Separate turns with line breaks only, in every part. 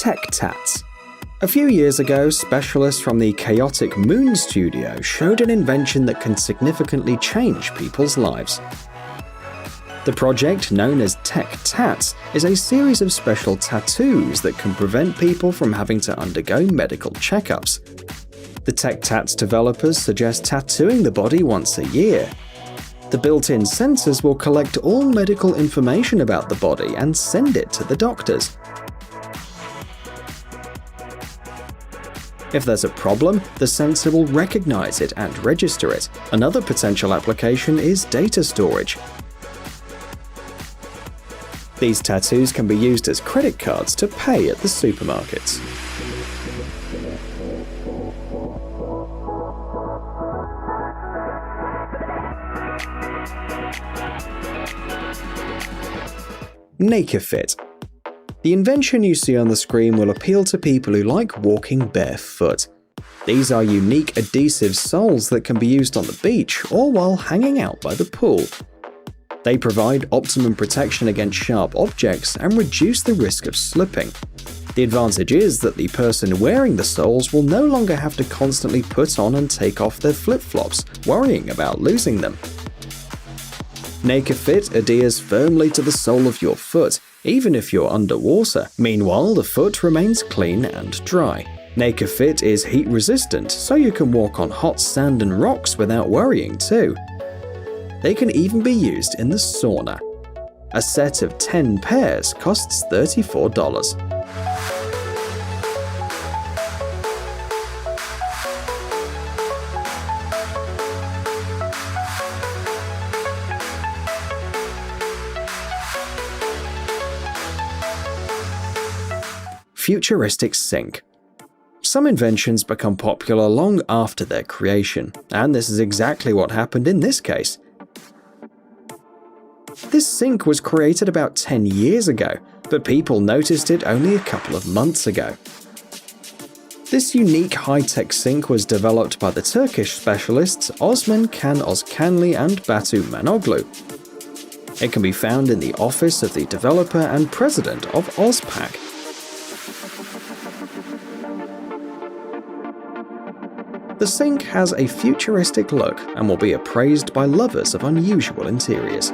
Tech tats. A few years ago, specialists from the Chaotic Moon studio showed an invention that can significantly change people's lives. The project, known as Tech Tats, is a series of special tattoos that can prevent people from having to undergo medical checkups. The Tech Tats developers suggest tattooing the body once a year. The built-in sensors will collect all medical information about the body and send it to the doctors. If there's a problem, the sensor will recognize it and register it. Another potential application is data storage. These tattoos can be used as credit cards to pay at the supermarkets. NakedFit. The invention you see on the screen will appeal to people who like walking barefoot. These are unique adhesive soles that can be used on the beach or while hanging out by the pool. They provide optimum protection against sharp objects and reduce the risk of slipping. The advantage is that the person wearing the soles will no longer have to constantly put on and take off their flip-flops, worrying about losing them. NakedFit adheres firmly to the sole of your foot, even if you're underwater. Meanwhile, the foot remains clean and dry. NakedFit is heat resistant, so you can walk on hot sand and rocks without worrying too. They can even be used in the sauna. A set of 10 pairs costs $34. Futuristic sink. Some inventions become popular long after their creation, and this is exactly what happened in this case. This sink was created about 10 years ago, but people noticed it only a couple of months ago. This unique high-tech sink was developed by the Turkish specialists Osman Can Ozkanli and Batu Manoglu. It can be found in the office of the developer and president of Ozpak. The sink has a futuristic look and will be appraised by lovers of unusual interiors.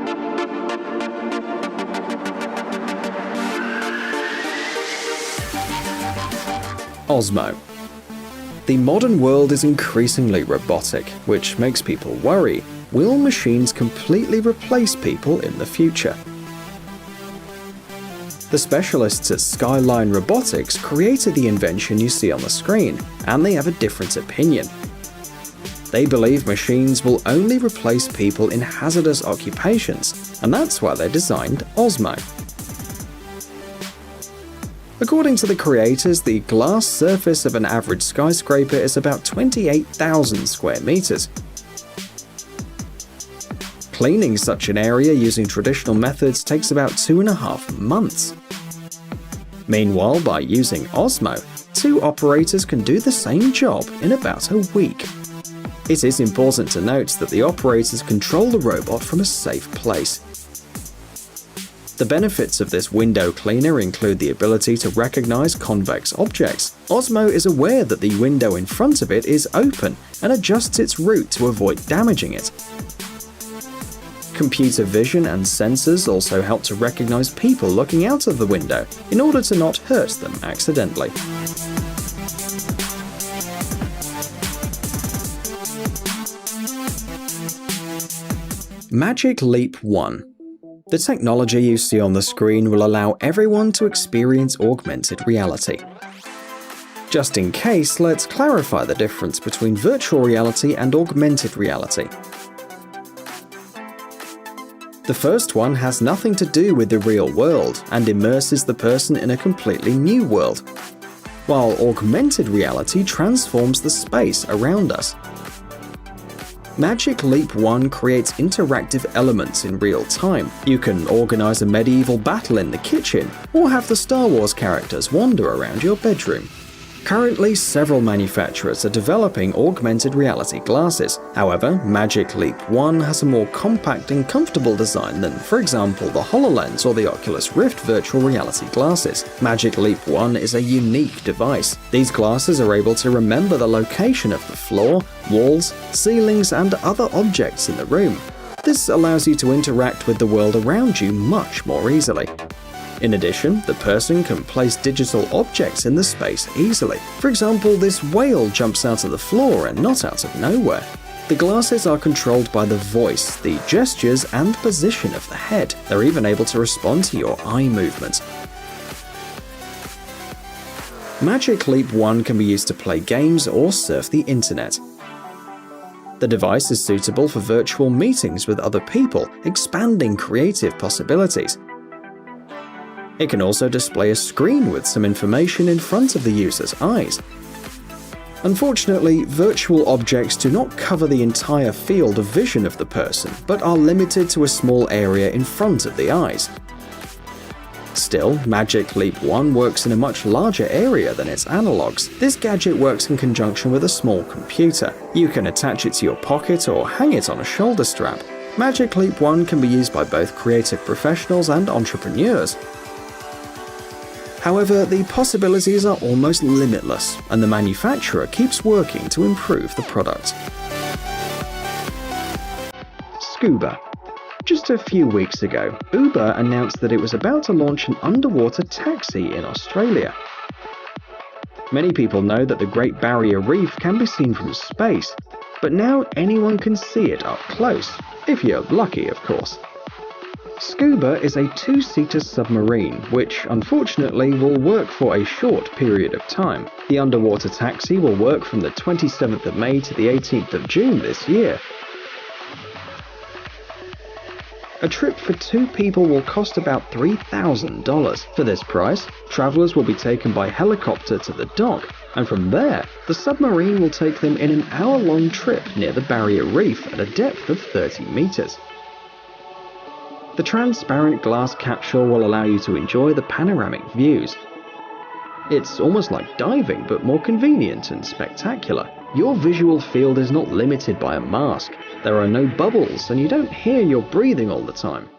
Osmo. The modern world is increasingly robotic, which makes people worry. Will machines completely replace people in the future? The specialists at Skyline Robotics created the invention you see on the screen, and they have a different opinion. They believe machines will only replace people in hazardous occupations, and that's why they designed Osmo. According to the creators, the glass surface of an average skyscraper is about 28,000 square meters. Cleaning such an area using traditional methods takes about 2.5 months. Meanwhile, by using Osmo, 2 operators can do the same job in about a week. It is important to note that the operators control the robot from a safe place. The benefits of this window cleaner include the ability to recognize convex objects. Osmo is aware that the window in front of it is open and adjusts its route to avoid damaging it. Computer vision and sensors also help to recognize people looking out of the window in order to not hurt them accidentally. Magic Leap 1. The technology you see on the screen will allow everyone to experience augmented reality. Just in case, let's clarify the difference between virtual reality and augmented reality. The first one has nothing to do with the real world and immerses the person in a completely new world, while augmented reality transforms the space around us. Magic Leap 1 creates interactive elements in real time. You can organize a medieval battle in the kitchen, or have the Star Wars characters wander around your bedroom. Currently, several manufacturers are developing augmented reality glasses. However, Magic Leap 1 has a more compact and comfortable design than, for example, the HoloLens or the Oculus Rift virtual reality glasses. Magic Leap 1 is a unique device. These glasses are able to remember the location of the floor, walls, ceilings, and other objects in the room. This allows you to interact with the world around you much more easily. In addition, the person can place digital objects in the space easily. For example, this whale jumps out of the floor and not out of nowhere. The glasses are controlled by the voice, the gestures, and position of the head. They're even able to respond to your eye movements. Magic Leap 1 can be used to play games or surf the internet. The device is suitable for virtual meetings with other people, expanding creative possibilities. It can also display a screen with some information in front of the user's eyes. Unfortunately, virtual objects do not cover the entire field of vision of the person, but are limited to a small area in front of the eyes. Still, Magic Leap 1 works in a much larger area than its analogs. This gadget works in conjunction with a small computer. You can attach it to your pocket or hang it on a shoulder strap. Magic Leap 1 can be used by both creative professionals and entrepreneurs. However, the possibilities are almost limitless, and the manufacturer keeps working to improve the product. Scuba. Just a few weeks ago, Uber announced that it was about to launch an underwater taxi in Australia. Many people know that the Great Barrier Reef can be seen from space, but now anyone can see it up close, if you're lucky, of course. Scuba is a two-seater submarine, which unfortunately will work for a short period of time. The underwater taxi will work from the 27th of May to the 18th of June this year. A trip for 2 people will cost about $3,000. For this price, travelers will be taken by helicopter to the dock, and from there, the submarine will take them in an hour-long trip near the Barrier Reef at a depth of 30 meters. The transparent glass capsule will allow you to enjoy the panoramic views. It's almost like diving, but more convenient and spectacular. Your visual field is not limited by a mask. There are no bubbles, and you don't hear your breathing all the time.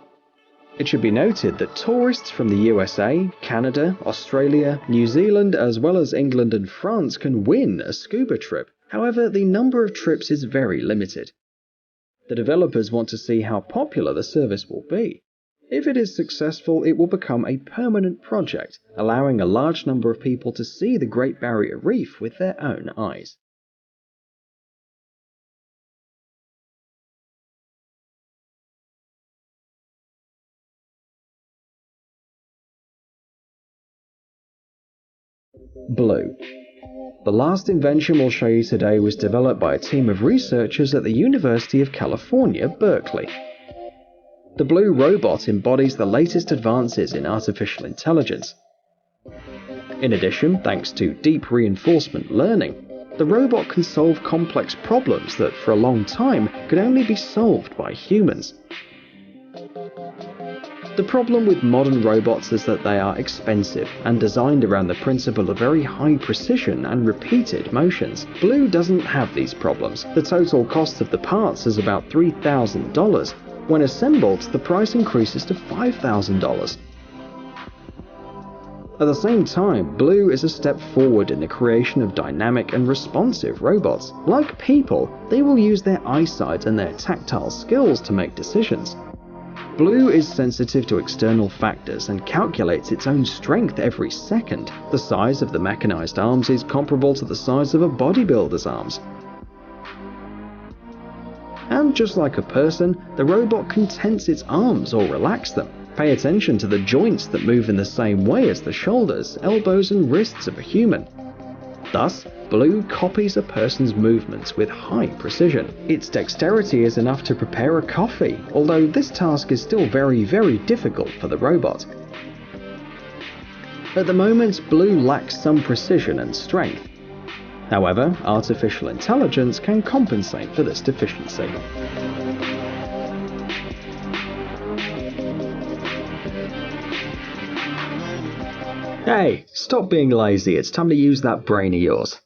It should be noted that tourists from the USA, Canada, Australia, New Zealand, as well as England and France can win a scuba trip. However, the number of trips is very limited. The developers want to see how popular the service will be. If it is successful, it will become a permanent project, allowing a large number of people to see the Great Barrier Reef with their own eyes. Blue. The last invention we'll show you today was developed by a team of researchers at the University of California, Berkeley. The Blue robot embodies the latest advances in artificial intelligence. In addition, thanks to deep reinforcement learning, the robot can solve complex problems that for a long time could only be solved by humans. The problem with modern robots is that they are expensive and designed around the principle of very high precision and repeated motions. Blue doesn't have these problems. The total cost of the parts is about $3,000. When assembled, the price increases to $5,000. At the same time, Blue is a step forward in the creation of dynamic and responsive robots. Like people, they will use their eyesight and their tactile skills to make decisions. Blue is sensitive to external factors and calculates its own strength every second. The size of the mechanized arms is comparable to the size of a bodybuilder's arms. And just like a person, the robot can tense its arms or relax them. Pay attention to the joints that move in the same way as the shoulders, elbows, and wrists of a human. Thus, Blue copies a person's movements with high precision. Its dexterity is enough to prepare a coffee, although this task is still very, very difficult for the robot. At the moment, Blue lacks some precision and strength. However, artificial intelligence can compensate for this deficiency. Hey, stop being lazy, it's time to use that brain of yours.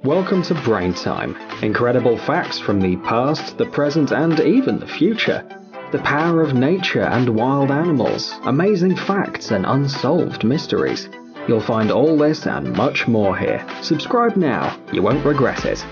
Welcome to Brain Time. Incredible facts from the past, the present, and even the future. The power of nature and wild animals, amazing facts and unsolved mysteries. You'll find all this and much more here. Subscribe now, you won't regret it.